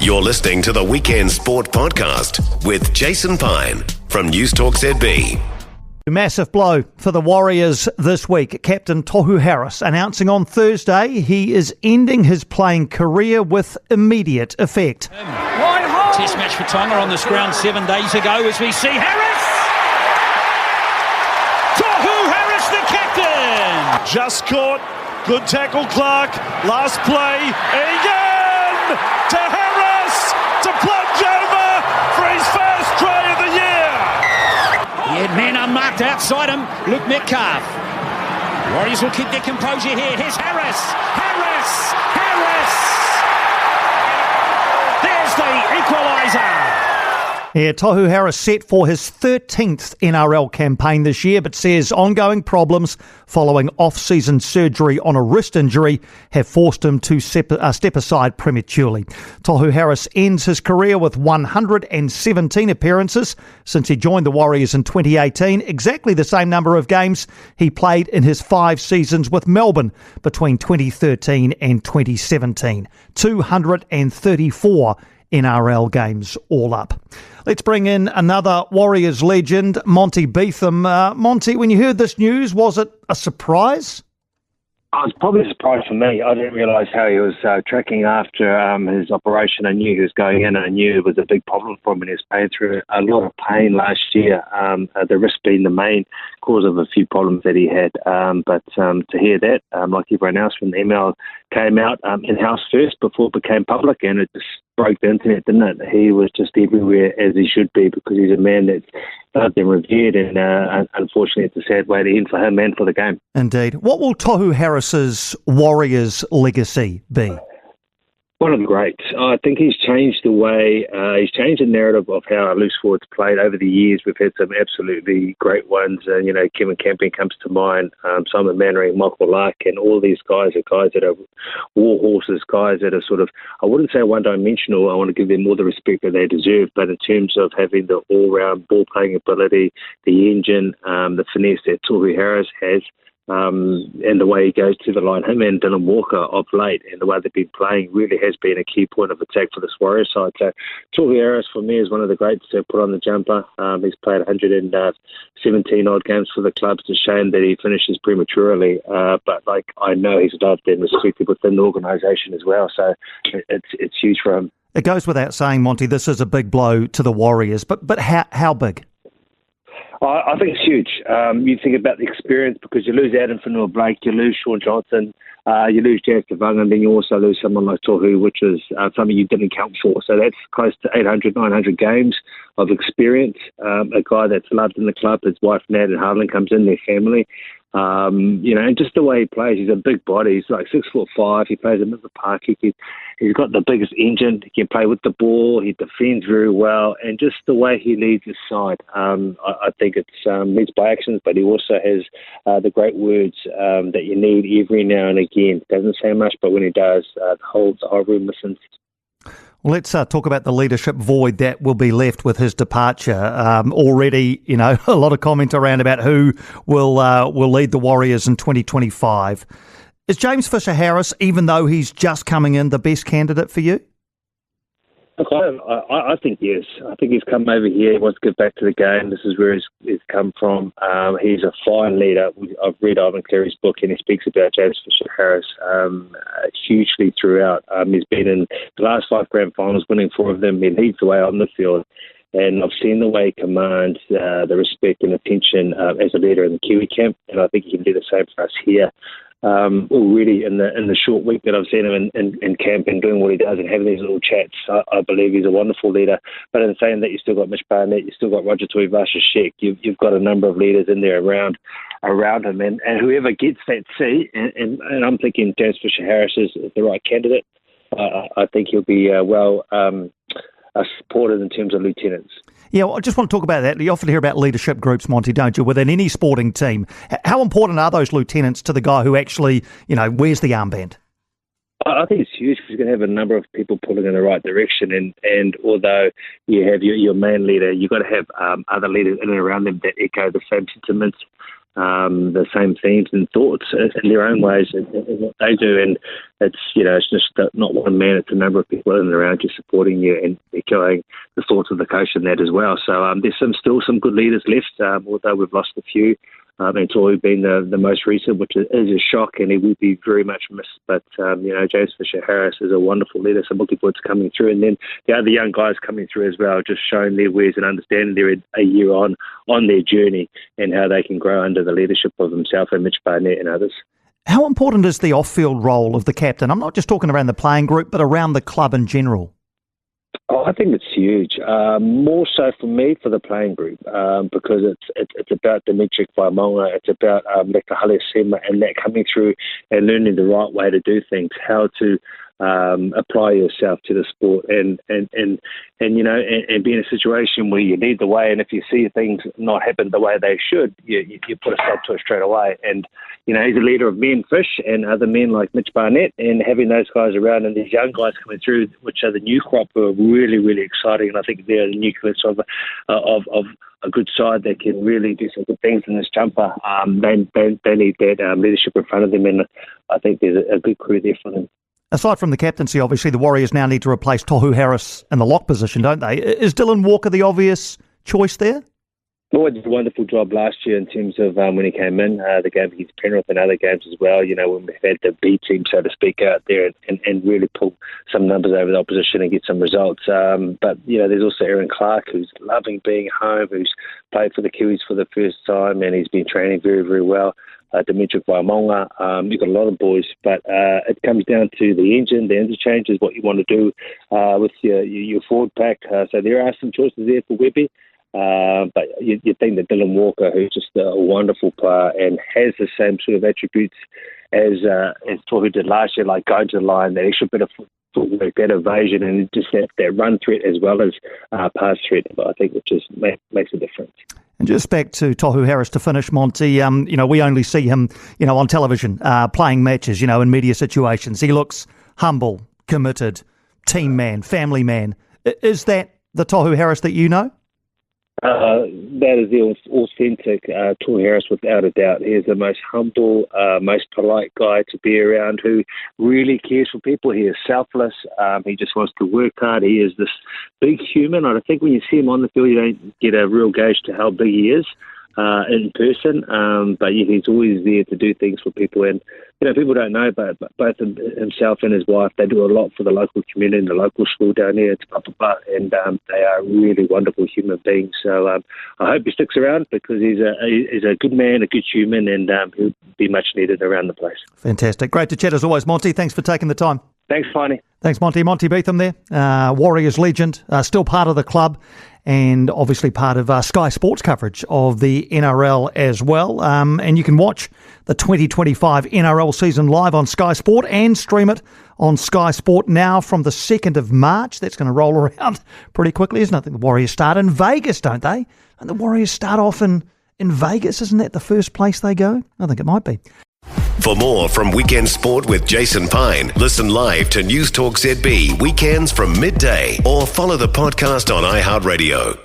You're listening to the Weekend Sport Podcast with Jason Pine from News Talk ZB. Massive blow for the Warriors this week. Captain Tohu Harris announcing on Thursday he is ending his playing career with immediate effect. Test match for Tonga on this ground 7 days ago as we see Harris! Tohu Harris, the captain! Just caught. Good tackle, Clark. Last play. Again to Harris to plunge over for his first try of the year. He had men unmarked outside him. Luke Metcalf. Warriors will keep their composure here. Here's Harris. There's the equaliser. Yeah, Tohu Harris set for his 13th NRL campaign this year, but says ongoing problems following off-season surgery on a wrist injury have forced him to step aside prematurely. Tohu Harris ends his career with 117 appearances since he joined the Warriors in 2018, exactly the same number of games he played in his 5 seasons with Melbourne between 2013 and 2017. 234 NRL games all up. Let's bring in another Warriors legend, Monty Betham. Monty, when you heard this news, was it a surprise? It was probably a surprise for me. I didn't realise how he was tracking after his operation. I knew he was going in, and I knew it was a big problem for him, and he was paying through a lot of pain last year, the wrist being the main cause of a few problems that he had. But to hear that, like everyone else, when the email came out in-house first before it became public, and it just broke the internet, didn't it? He was just everywhere, as he should be, because he's a man that's loved and revered, and unfortunately it's a sad way to end for him and for the game. Indeed. What will Tohu Harris's Warriors legacy be? One of the greats. I think he's changed the way, he's changed the narrative of how our loose forwards played over the years. We've had some absolutely great ones. Kevin Campion comes to mind, Simon Mannering, Michael Lark, and all these guys are guys that are war horses, guys that are sort of, I wouldn't say one-dimensional. I want to give them all the respect that they deserve, but in terms of having the all-round ball-playing ability, the engine, the finesse that Tohu Harris has, and the way he goes to the line, him and Dylan Walker of late, and the way they've been playing really has been a key point of attack for this Warriors side. So Tohu Harris, for me, is one of the greats to put on the jumper. He's played 117 odd games for the club. It's a shame that he finishes prematurely, but I know he's loved and respected within the organisation as well. So it's huge for him. It goes without saying, Monty, this is a big blow to the Warriors, but how big? I think it's huge. You think about the experience, because you lose Adam Fanua-Blake, you lose Sean Johnson, you lose Jack Tavanga, and then you also lose someone like Tohu, which is something you didn't count for. So that's close to 800, 900 games of experience. A guy that's loved in the club, his wife Nat and Harlan comes in, their family. And just the way he plays, he's a big body. He's like 6'5". He plays in the park. He's got the biggest engine. He can play with the ball. He defends very well, and just the way he leads his side, I think it's leads by actions. But he also has the great words that you need every now and again. Doesn't say much, but when he does, the whole room listens. Well, let's talk about the leadership void that will be left with his departure. Already, a lot of comment around about who will lead the Warriors in 2025. Is James Fisher-Harris, even though he's just coming in, the best candidate for you? Okay, I think yes. I think he's come over here. He wants to get back to the game. This is where he's come from. He's a fine leader. I've read Ivan Cleary's book, and he speaks about James Fisher-Harris hugely throughout. He's been in the last 5 grand finals, winning 4 of them. He leads the way on the field. And I've seen the way he commands the respect and attention as a leader in the Kiwi camp, and I think he can do the same for us here. Already in the short week that I've seen him in camp and doing what he does and having these little chats, I believe he's a wonderful leader. But in saying that, you've still got Mitch Barnett, you've still got Roger Tuivasa-Sheck, you've got a number of leaders in there around him, and whoever gets that seat, and I'm thinking James Fisher-Harris is the right candidate. I think he'll be well supported in terms of lieutenants. Yeah, well, I just want to talk about that. You often hear about leadership groups, Monty, don't you, within any sporting team. How important are those lieutenants to the guy who actually, wears the armband? I think it's huge because you're going to have a number of people pulling in the right direction. And although you have your main leader, you've got to have other leaders in and around them that echo the same sentiments. the same themes and thoughts in their own ways in what they do. And it's just not one man, it's a number of people in and around you supporting you and echoing the thoughts of the coach in that as well. So there's still some good leaders left, although we've lost a few. And Tohu being the most recent, which is a shock, and he will be very much missed. But, James Fisher-Harris is a wonderful leader, so I'm looking forward to coming through. And then the other young guys coming through as well, just showing their ways and understanding they're a year on their journey and how they can grow under the leadership of himself and Mitch Barnett and others. How important is the off-field role of the captain? I'm not just talking around the playing group, but around the club in general. Oh, I think it's huge. More so for me, for the playing group, because it's about Dimitri Vaimonga, it's about Leka Halesema, and that coming through and learning the right way to do things, how to apply yourself to the sport, and be in a situation where you lead the way, and if you see things not happen the way they should, you put a stop to it straight away. And he's a leader of me and Fish and other men like Mitch Barnett, and having those guys around and these young guys coming through, which are the new crop, are really, really exciting. And I think they're the nucleus of a good side that can really do some good things in this jumper. They need that leadership in front of them, and I think there's a good crew there for them. Aside from the captaincy, obviously, the Warriors now need to replace Tohu Harris in the lock position, don't they? Is Dylan Walker the obvious choice there? Well, he did a wonderful job last year in terms of when he came in, the game against Penrith and other games as well, when we've had the B team, so to speak, out there and really pull some numbers over the opposition and get some results. But there's also Aaron Clark, who's loving being home, who's played for the Kiwis for the first time, and he's been training very, very well. Dimitri Vaimonga, you've got a lot of boys, but it comes down to the engine, the interchange is what you want to do with your forward pack. So there are some choices there for Webby. But you think that Dylan Walker, who's just a wonderful player and has the same sort of attributes as Tohu did last year, like going to the line, that extra bit of footwork, that evasion, and just that run threat as well as pass threat, I think, which just makes a difference. And just back to Tohu Harris to finish, Monty, we only see him, on television, playing matches, in media situations. He looks humble, committed, team man, family man. Is that the Tohu Harris that you know? That is the authentic Tohu Harris, without a doubt. He is the most humble, most polite guy to be around, who really cares for people. He is selfless. He just wants to work hard. He is this big human. I think when you see him on the field, you don't get a real gauge to how big he is in person, but he's always there to do things for people. And people don't know, but both himself and his wife, they do a lot for the local community and the local school down there. It's and they are really wonderful human beings. So I hope he sticks around, because he's a good man, a good human, and he'll be much needed around the place. Fantastic. Great to chat as always, Monty. Thanks for taking the time. Thanks, Piney. Thanks, Monty. Monty Betham there, Warriors legend, still part of the club, and obviously part of Sky Sports coverage of the NRL as well. And you can watch the 2025 NRL season live on Sky Sport and stream it on Sky Sport now from the 2nd of March. That's going to roll around pretty quickly, isn't it? I think the Warriors start in Vegas, don't they? And the Warriors start off in Vegas. Isn't that the first place they go? I think it might be. For more from Weekend Sport with Jason Pine, listen live to News Talk ZB weekends from midday, or follow the podcast on iHeartRadio.